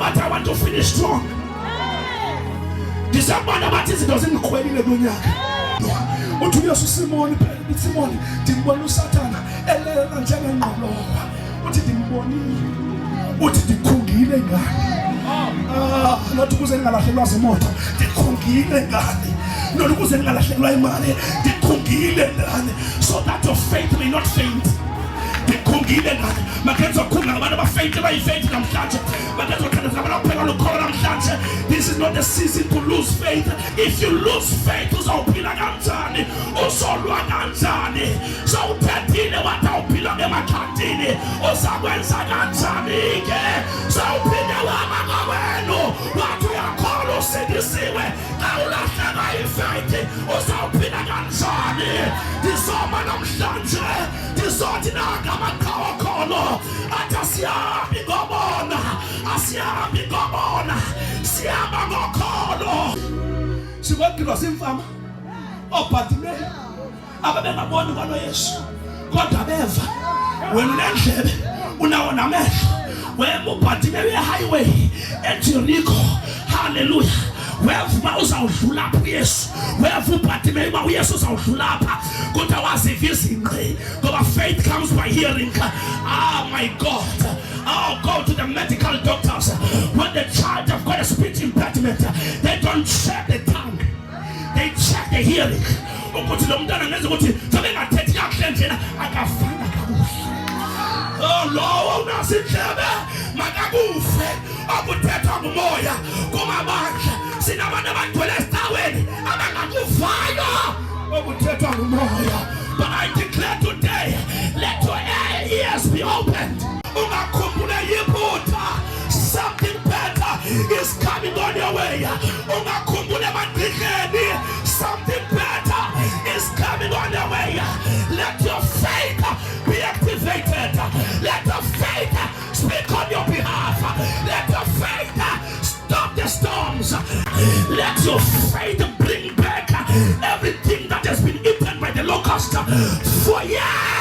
but I want to finish strong. Disabana baptizi doesn't kwelile kunyaka. Uthi Yesu Simoni phela Simoni dimbona uSathana elela njengengqolowa. Uthi dimbonile. Uthi dikhungile ngani. Not ukuze ngalahlelwa zimoto, dikhungile ngani. Not ukuze ngalahlelwa imali, dikhungile ngani. So that your faith may not faint. Dikhungile ngani. Makenzo khunga abantu abafaint abayifaint namhlanje. Makenzo khona abantu abaphela lokho namhlanje. This is not the season to lose faith. If you lose faith, uzawuphila kanjani? Uzolwa kanjani? Sawuphethile watawuphila ngemakhandini. Uzakwenza kanjani ke? Sawuphinde wama kwenu. Wathi uyakhola usidisiwe. Awulahleka ifaith. Uzawuphila kanjani? Disoma namhlanje. Disothi nakamaqhawe kholo. Athasiyabi ngobona. Asiyabi ngobona. Siyaba ngokholo. Sikwakilwa simfama obhadileyo ababengaboni kwalo Yesu kodwa beva wena unendlebe unawo namehlo wena ubhadileyo ehighway eJericho. Hallelujah. Weva uzawudlula apha uYesu. Weva ubhadileyo uba uYesu uzawudlula apha kodwa wazivisa ingqi ngoba faith comes by hearing. Ah my God. Oh, go to the medical doctors. When the child of God is speech impediment, they don't check the tongue, they check the hearing. Ukuthi lo mntwana ngenza ukuthi sebengathethi kahle njena akafana kakuhle. Oh lo unasindlebe makakufe akuthethwa ngumoya kumabandla. Sinabantu abagcwele esitaweni abangakuvayo okuthethwa ngumoya. But I declare today, let your ears be opened. Something better is coming on your way. Something better is coming on your way. Let your faith be activated. Let your faith speak on your behalf. Let your faith stop the storms. Let your faith bring back everything that has been eaten by the locust for years.